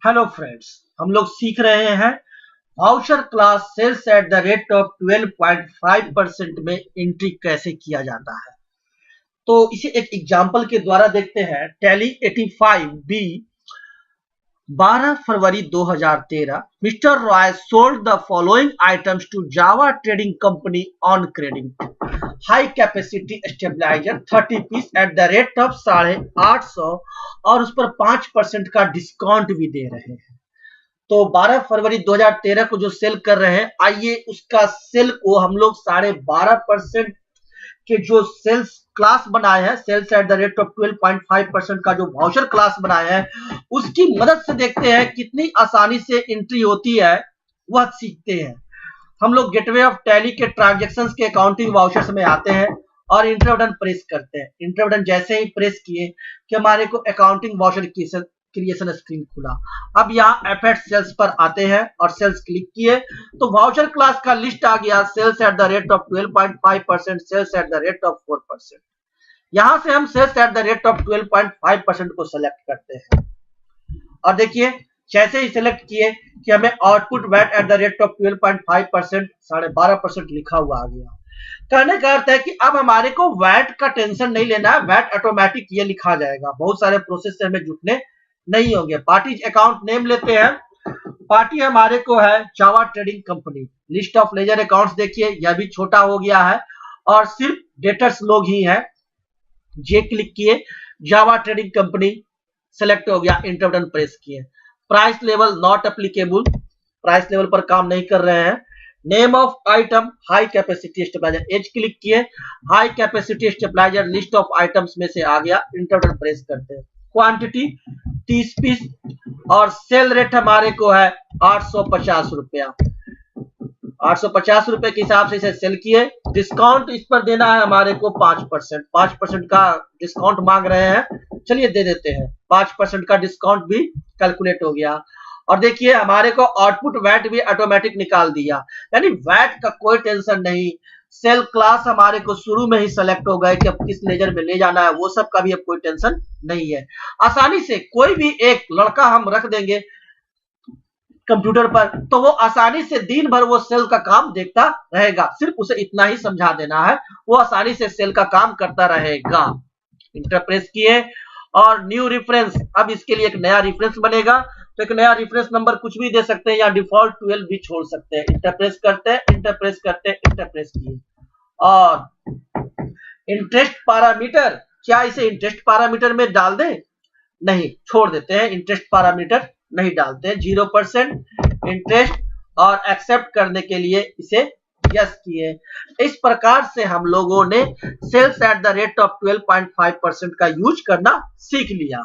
Hello friends, हम लोग सीख रहे हैं voucher class sales at the rate of 12.5% में एंट्री कैसे किया जाता है। तो इसे एक एग्जांपल के द्वारा देखते हैं। Tally 85 B 12 February 2013 mister Roy sold the following items to Java trading company on credit. High capacity stabiliser 30 piece at the rate of 850 और उस पर 5% का डिस्काउंट भी दे रहे हैं। तो 12 फरवरी 2013 को जो सेल कर रहे हैं, आइए उसका सेल को हम लोग 12.5% के जो सेल्स क्लास बनाए हैं, sales at the rate of 12.5% का जो वाउचर क्लास बनाए हैं, उसकी मदद से देखते हैं कितनी आसानी से एंट्री होती है, वह सीखते हैं। हम लोग गेटवे ऑफ टैली के ट्रांजैक्शंस के अकाउंटिंग वाउचर्स में आते हैं और इंटर बटन प्रेस करते हैं। इंटर बटन जैसे ही प्रेस किए कि हमारे को अकाउंटिंग वाउचर क्रिएशन स्क्रीन खुला। अब यहाँ एफ सेल्स पर आते हैं और सेल्स क्लिक किए तो वाउचर क्लास का लिस्ट आ गया। Sales at the rate of 12.5%, sales at the rate of 4%। यहाँ से हम sales at the rate of 12.5% को सेलेक्ट करते हैं और देखिए जैसे ही सेलेक्ट किए कि हमें output VAT at the rate of 12.5%, 12.5% लिखा हुआ आ गया। कहने का अर्थ है कि अब हमारे को वैट का टेंशन नहीं लेना है, वैट ऑटोमेटिक ये लिखा जाएगा। बहुत सारे प्रोसेस से हमें जुटने नहीं होंगे। पार्टी अकाउंट नेम लेते हैं। पार्टी हमारे को है Java trading company. List of ledger accounts देखिए यह भी छोटा हो गया है और सिर्फ डेटर्स लोग ही हैं। जे क्लिक किए, जावा ट्रेडिंग कंपनी सेलेक्ट हो गया। इंटर बटन प्रेस किए। Price level not applicable, price level पर काम नहीं कर रहे हैं। Name of item high capacity stabiliser, as click किए, high capacity stabiliser list of items में से आ गया। इंटर बटन प्रेस करते हैं। क्वांटिटी 30 पीस और सेल रेट हमारे को है 850 रुपया। 850 रुपए के हिसाब से इसे सेल किए। डिस्काउंट इस पर देना है हमारे को 5%। 5% का डिस्काउंट मांग रहे हैं, चलिए दे देते हैं। 5% का डिस्काउंट भी कैलकुलेट हो गया और देखिए हमारे को आउटपुट वैट भी ऑटोमेटिक निकाल दिया, यानी वैट का कोई टेंशन नहीं। सेल क्लास हमारे को शुरू में ही सेलेक्ट हो गए कि अब किस लेजर में ले जाना है, वो सब का भी अब कोई टेंशन नहीं है। आसानी से कोई भी एक लड़का हम रख देंगे कंप्यूटर पर तो वो आसानी से दिन भर वो सेल का काम देखता रहेगा। सिर्फ उसे इतना ही समझा देना है, वो आसानी से सेल का काम करता रहेगा। इंटर प्रेस किए और न्यू रेफरेंस, अब इसके लिए एक नया रेफरेंस बनेगा तो एक नया रेफरेंस नंबर कुछ भी दे सकते हैं या डिफॉल्ट 12 भी छोड़ सकते हैं। इंटर प्रेस करते हैं, इंटर प्रेस करते हैं, इंटर प्रेस किए और इंटरेस्ट पैरामीटर, क्या इसे इंटरेस्ट पैरामीटर में डाल दें? नहीं, छोड़ देते हैं। इंटरेस्ट पैरामीटर नहीं डालते हैं। 0% इंटरेस्ट और एक्सेप्ट करने के लिए इसे यस किए। इस प्रकार से हम लोगों ने sales at the rate of 12.5% का यूज करना सीख लिया।